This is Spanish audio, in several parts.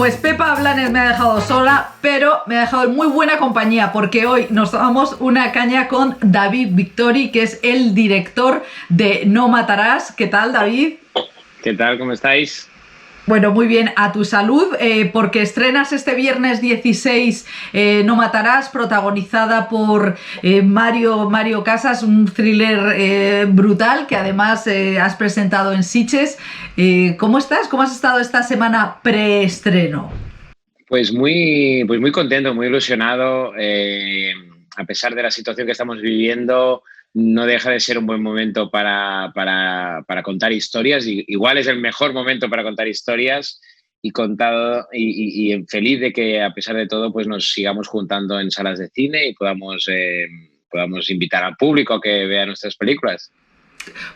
pues Pepa Blanes me ha dejado sola, pero me ha dejado en muy buena compañía porque hoy nos tomamos una caña con David Victori, que es el director de No Matarás. ¿Qué tal, David? ¿Qué tal? ¿Cómo estáis? Bueno, muy bien, a tu salud, porque estrenas este viernes 16 No Matarás, protagonizada por Mario Casas, un thriller brutal que además has presentado en Sitges. ¿Cómo estás? ¿Cómo has estado esta semana preestreno? Pues muy contento, muy ilusionado. A pesar de la situación que estamos viviendo, no deja de ser un buen momento para contar historias. Igual es el mejor momento para contar historias y feliz de que a pesar de todo pues nos sigamos juntando en salas de cine y podamos invitar al público a que vea nuestras películas.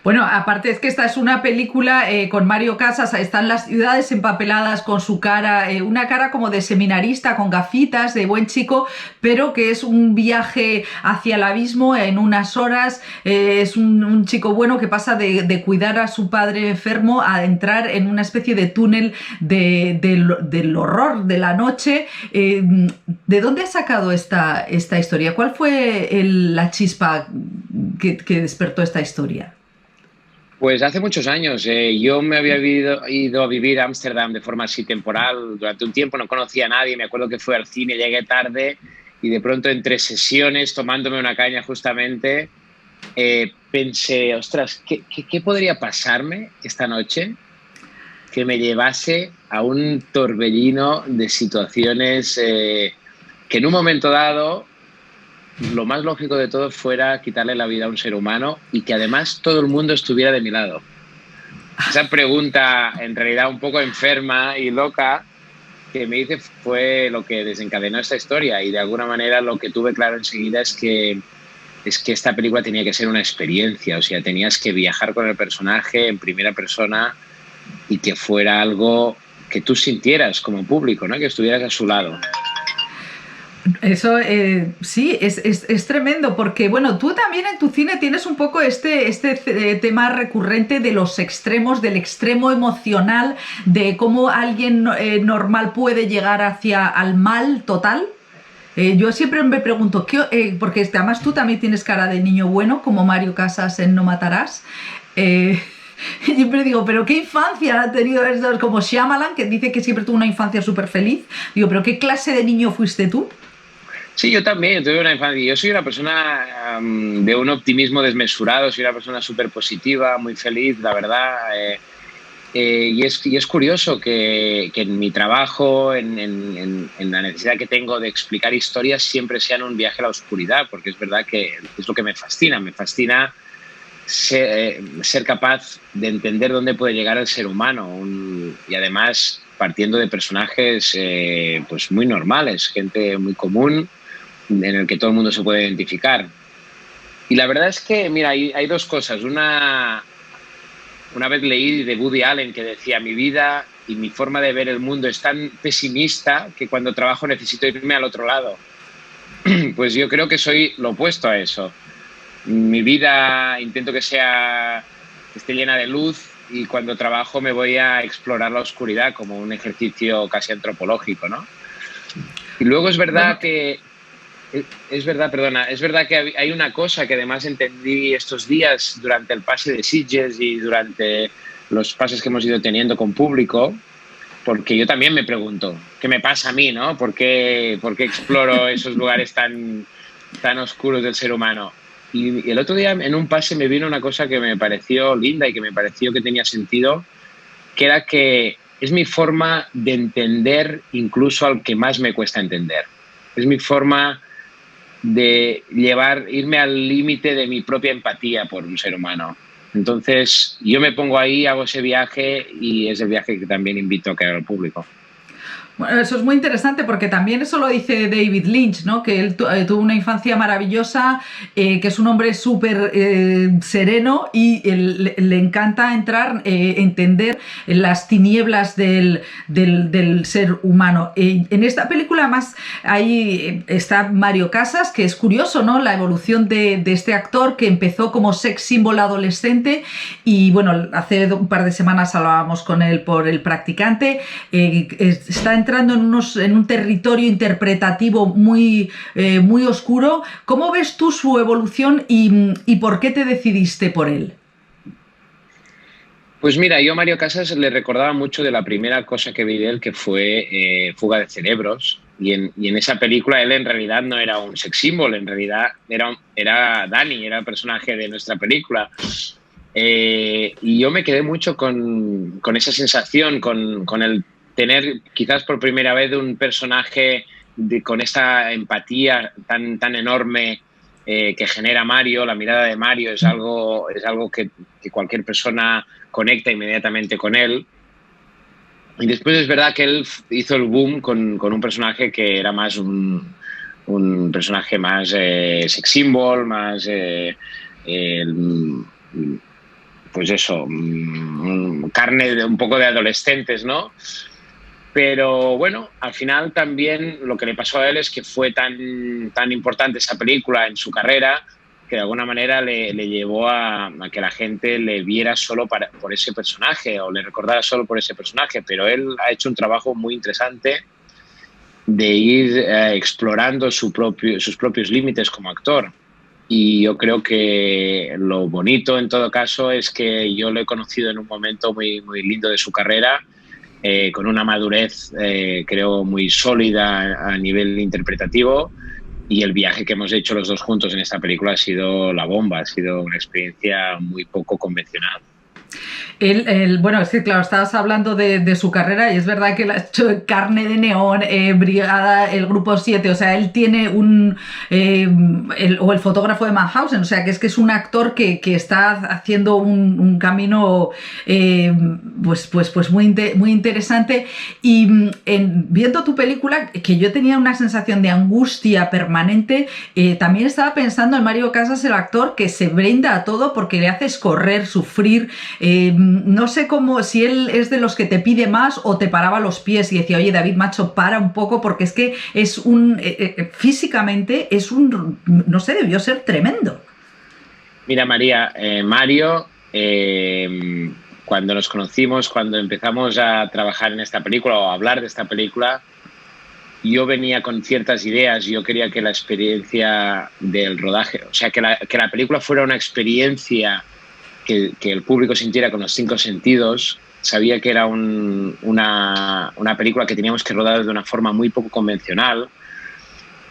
Bueno, aparte es que esta es una película con Mario Casas, están las ciudades empapeladas con su cara, una cara como de seminarista, con gafitas, de buen chico, pero que es un viaje hacia el abismo en unas horas. Es un chico bueno que pasa de cuidar a su padre enfermo a entrar en una especie de túnel del horror de la noche. ¿De dónde has sacado esta historia? ¿Cuál fue la chispa que despertó esta historia? Pues hace muchos años. Yo me había ido a vivir a Ámsterdam de forma así temporal durante un tiempo, no conocía a nadie, me acuerdo que fui al cine, llegué tarde y de pronto entre sesiones, tomándome una caña justamente, pensé, ostras, ¿qué podría pasarme esta noche que me llevase a un torbellino de situaciones que en un momento dado lo más lógico de todo fuera quitarle la vida a un ser humano y que además todo el mundo estuviera de mi lado? Esa pregunta, en realidad un poco enferma y loca, que me hice fue lo que desencadenó esta historia, y de alguna manera lo que tuve claro enseguida es que esta película tenía que ser una experiencia, o sea, tenías que viajar con el personaje en primera persona y que fuera algo que tú sintieras como público, ¿no? Que estuvieras a su lado. Eso sí, es tremendo porque, bueno, tú también en tu cine tienes un poco este tema recurrente de los extremos, del extremo emocional, de cómo alguien normal puede llegar hacia al mal total. Yo siempre me pregunto, porque además tú también tienes cara de niño bueno, como Mario Casas en No Matarás. Eh, Siempre digo, pero qué infancia ha tenido estos, como Shyamalan, que dice que siempre tuvo una infancia súper feliz. Digo, pero ¿qué clase de niño fuiste tú? Sí, yo también tuve una infancia. Yo soy una persona de un optimismo desmesurado, soy una persona súper positiva, muy feliz, la verdad. Y es curioso que en mi trabajo, en la necesidad que tengo de explicar historias, siempre sean un viaje a la oscuridad, porque es verdad que es lo que me fascina. Me fascina ser capaz de entender dónde puede llegar el ser humano y además partiendo de personajes pues muy normales, gente muy común en el que todo el mundo se puede identificar. Y la verdad es que, mira, hay dos cosas. Una vez leí de Woody Allen que decía: mi vida y mi forma de ver el mundo es tan pesimista que cuando trabajo necesito irme al otro lado. Pues yo creo que soy lo opuesto a eso. Mi vida intento que esté llena de luz, y cuando trabajo me voy a explorar la oscuridad como un ejercicio casi antropológico, ¿no? Y luego es verdad que es verdad que hay una cosa que además entendí estos días durante el pase de Sitges y durante los pases que hemos ido teniendo con público, porque yo también me pregunto, ¿qué me pasa a mí, no? ¿Por qué exploro esos lugares tan oscuros del ser humano? Y el otro día en un pase me vino una cosa que me pareció linda y que me pareció que tenía sentido, que era que es mi forma de entender incluso al que más me cuesta entender. Es mi forma de irme al límite de mi propia empatía por un ser humano. Entonces, yo me pongo ahí, hago ese viaje, y es el viaje que también invito a que haga el público. Bueno, eso es muy interesante porque también eso lo dice David Lynch, ¿no? Que él tuvo una infancia maravillosa, que es un hombre súper sereno y le encanta entender las tinieblas del ser humano. En esta película más ahí está Mario Casas, que es curioso, ¿no? La evolución de este actor que empezó como sex symbol adolescente y, bueno, hace un par de semanas hablábamos con él por El Practicante. Está entrando en un territorio interpretativo muy oscuro. ¿Cómo ves tú su evolución y por qué te decidiste por él? Pues mira, yo a Mario Casas le recordaba mucho de la primera cosa que vi de él, que fue Fuga de Cerebros. Y en esa película él en realidad no era un sex symbol, en realidad era Dani, era el personaje de nuestra película. Y yo me quedé mucho con esa sensación, con el tener quizás por primera vez un personaje con esta empatía tan enorme que genera Mario. La mirada de Mario es algo que cualquier persona conecta inmediatamente con él. Y después es verdad que él hizo el boom con un personaje que era más un personaje más sex symbol, más pues eso, carne un poco de adolescentes, ¿no? Pero bueno, al final también lo que le pasó a él es que fue tan importante esa película en su carrera que de alguna manera le llevó a que la gente le viera solo por ese personaje o le recordara solo por ese personaje. Pero él ha hecho un trabajo muy interesante de ir explorando sus propios límites como actor. Y yo creo que lo bonito en todo caso es que yo lo he conocido en un momento muy, muy lindo de su carrera, con una madurez creo muy sólida a nivel interpretativo, y el viaje que hemos hecho los dos juntos en esta película ha sido la bomba, ha sido una experiencia muy poco convencional. Bueno, es que claro, estabas hablando de su carrera y es verdad que él ha hecho Carne de Neón, Brigada, el Grupo 7, o sea, él tiene o el fotógrafo de Mannhausen, o sea, que es un actor que está haciendo un camino pues muy interesante. Y viendo tu película, que yo tenía una sensación de angustia permanente, también estaba pensando en Mario Casas, el actor que se brinda a todo porque le haces correr, sufrir. No sé si él es de los que te pide más o te paraba los pies y decía, oye, David, macho, para un poco, porque es que físicamente no sé, debió ser tremendo. Mira, María, Mario, cuando nos conocimos, cuando empezamos a trabajar en esta película o a hablar de esta película, yo venía con ciertas ideas. Yo quería que la experiencia del rodaje, o sea, que la película fuera una experiencia que el público sintiera con los 5 sentidos. Sabía que era una película que teníamos que rodar de una forma muy poco convencional.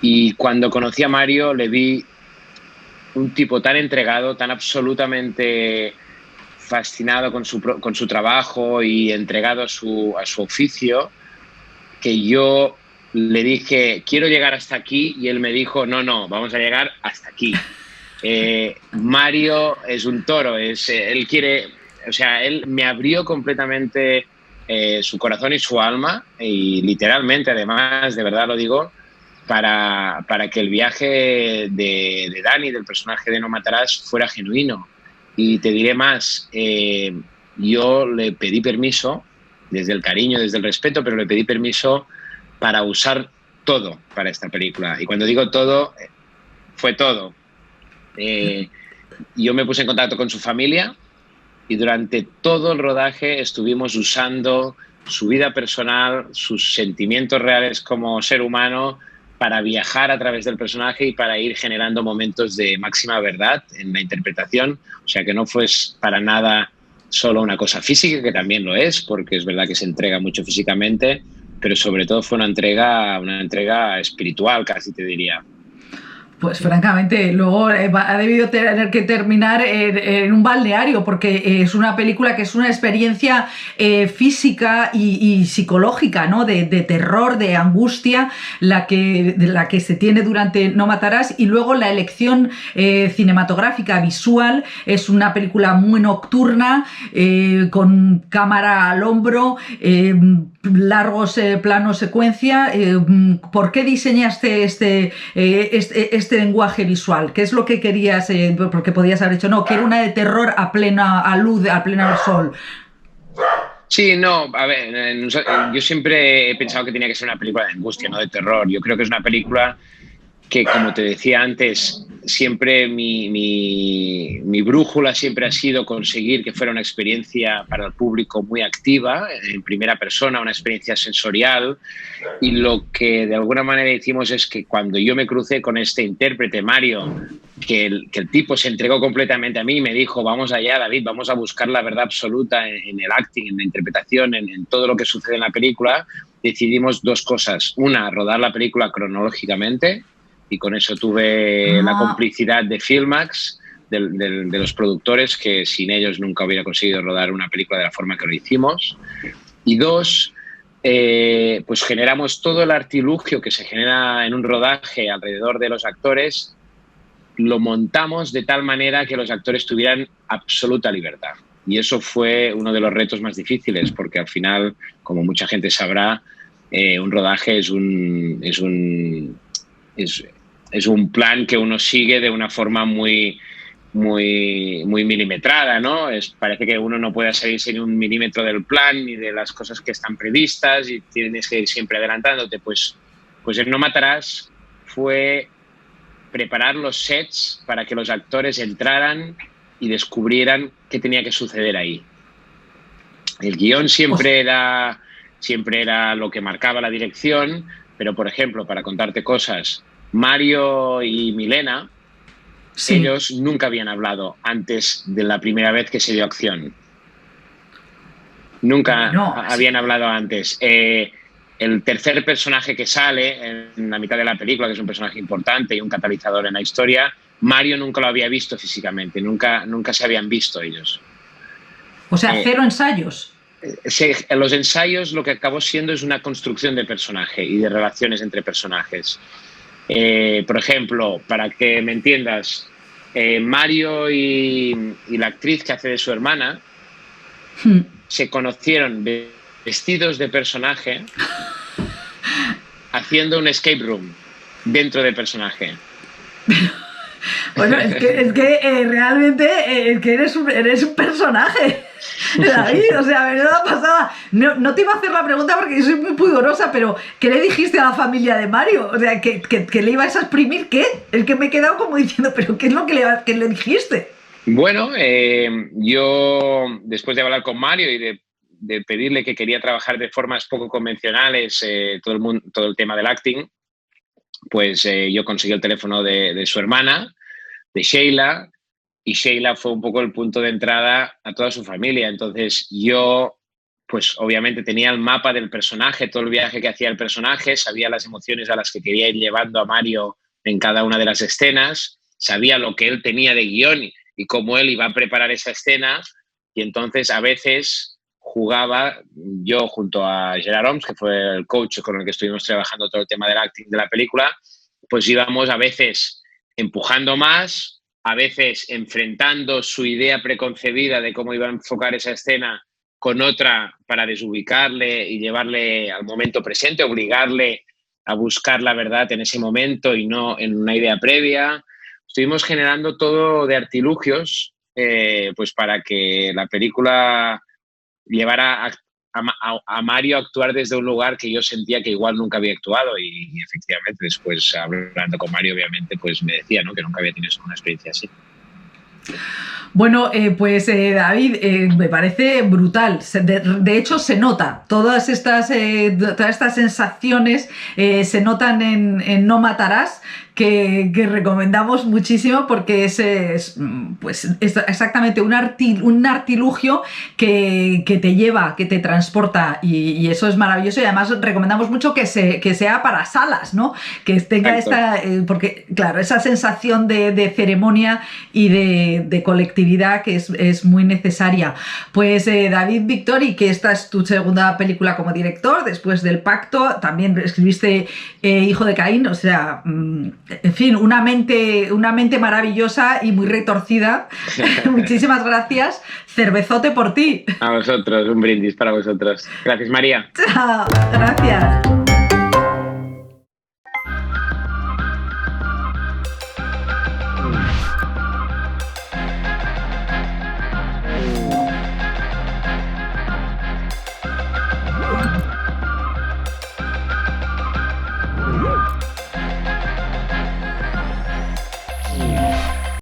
Y cuando conocí a Mario, le vi un tipo tan entregado, tan absolutamente fascinado con su trabajo y entregado a su oficio, que yo le dije, quiero llegar hasta aquí, y él me dijo, no, vamos a llegar hasta aquí. Mario es un toro, él quiere, o sea, él me abrió completamente su corazón y su alma, y literalmente, además, de verdad lo digo, para que el viaje de Dani, del personaje de No Matarás, fuera genuino. Y te diré más, yo le pedí permiso, desde el cariño, desde el respeto, pero le pedí permiso para usar todo para esta película. Y cuando digo todo, fue todo. Yo me puse en contacto con su familia y durante todo el rodaje estuvimos usando su vida personal, sus sentimientos reales como ser humano, para viajar a través del personaje y para ir generando momentos de máxima verdad en la interpretación. O sea, que no fue para nada solo una cosa física, que también lo es, porque es verdad que se entrega mucho físicamente, pero sobre todo fue una entrega espiritual, casi te diría. Pues francamente, luego ha debido tener que terminar en un balneario, porque es una película que es una experiencia física y psicológica, ¿no? De terror, de angustia, la que se tiene durante No Matarás. Y luego la elección cinematográfica, visual, es una película muy nocturna, con cámara al hombro, largos planos secuencia. ¿Por qué diseñaste este lenguaje visual? ¿Qué es lo que querías? Porque podías haber dicho, no, quiero una de terror a plena luz, a pleno sol. Sí, no, a ver, yo siempre he pensado que tenía que ser una película de angustia, no de terror. Yo creo que es una película que, como te decía antes, siempre mi brújula siempre ha sido conseguir que fuera una experiencia para el público muy activa, en primera persona, una experiencia sensorial. Y lo que de alguna manera hicimos es que cuando yo me crucé con este intérprete, Mario, que el tipo se entregó completamente a mí y me dijo, vamos allá, David, vamos a buscar la verdad absoluta en el acting, en la interpretación, en todo lo que sucede en la película, decidimos dos cosas. Una, rodar la película cronológicamente, y con eso tuve la complicidad de Filmax, de los productores, que sin ellos nunca hubiera conseguido rodar una película de la forma que lo hicimos. Y dos, pues generamos todo el artilugio que se genera en un rodaje alrededor de los actores, lo montamos de tal manera que los actores tuvieran absoluta libertad. Y eso fue uno de los retos más difíciles, porque al final, como mucha gente sabrá, un rodaje es un plan que uno sigue de una forma muy milimetrada, ¿no? Parece que uno no puede salirse ni un milímetro del plan ni de las cosas que están previstas y tienes que ir siempre adelantándote. Pues en No Matarás fue preparar los sets para que los actores entraran y descubrieran qué tenía que suceder ahí. El guión siempre era lo que marcaba la dirección, pero, por ejemplo, para contarte cosas, Mario y Milena, sí, ellos nunca habían hablado antes de la primera vez que se dio acción. Nunca habían hablado antes. El tercer personaje que sale en la mitad de la película, que es un personaje importante y un catalizador en la historia, Mario nunca lo había visto físicamente, nunca se habían visto ellos. O sea, cero ensayos. En los ensayos lo que acabó siendo es una construcción de personaje y de relaciones entre personajes. Por ejemplo, para que me entiendas, Mario y la actriz que hace de su hermana se conocieron vestidos de personaje haciendo un escape room dentro del personaje. Bueno, es que realmente es que eres un personaje, David, o sea, menuda pasada. No te iba a hacer la pregunta porque yo soy muy pudorosa, pero ¿qué le dijiste a la familia de Mario? O sea, ¿que le ibas a exprimir qué? Es que me he quedado como diciendo, ¿pero qué es lo que le dijiste? Bueno, yo, después de hablar con Mario y de pedirle que quería trabajar de formas poco convencionales todo el tema del acting, pues yo conseguí el teléfono de su hermana, de Sheila, y Sheila fue un poco el punto de entrada a toda su familia. Entonces yo, pues obviamente tenía el mapa del personaje, todo el viaje que hacía el personaje, sabía las emociones a las que quería ir llevando a Mario en cada una de las escenas, sabía lo que él tenía de guión y cómo él iba a preparar esa escena, y entonces a veces jugaba yo junto a Gerard Homs, que fue el coach con el que estuvimos trabajando todo el tema del acting de la película, pues íbamos a veces empujando más, a veces enfrentando su idea preconcebida de cómo iba a enfocar esa escena con otra para desubicarle y llevarle al momento presente, obligarle a buscar la verdad en ese momento y no en una idea previa. Estuvimos generando todo de artilugios pues para que la película llevara a Mario a actuar desde un lugar que yo sentía que igual nunca había actuado, y efectivamente después, hablando con Mario, obviamente pues me decía, ¿no?, que nunca había tenido una experiencia así. Bueno, pues David, me parece brutal. De hecho, se nota. Todas estas sensaciones se notan en No Matarás, que recomendamos muchísimo porque es exactamente un artilugio que te lleva, que te transporta, y eso es maravilloso. Y además recomendamos mucho que sea para salas, ¿no? Que tenga porque claro, esa sensación de ceremonia y de colectividad que es muy necesaria. Pues David Victori, que esta es tu segunda película como director después del Pacto, también escribiste Hijo de Caín, o sea, en fin, una mente maravillosa y muy retorcida. Muchísimas gracias. Cervezote por ti. A vosotros, un brindis para vosotros. Gracias, María. Chao, gracias.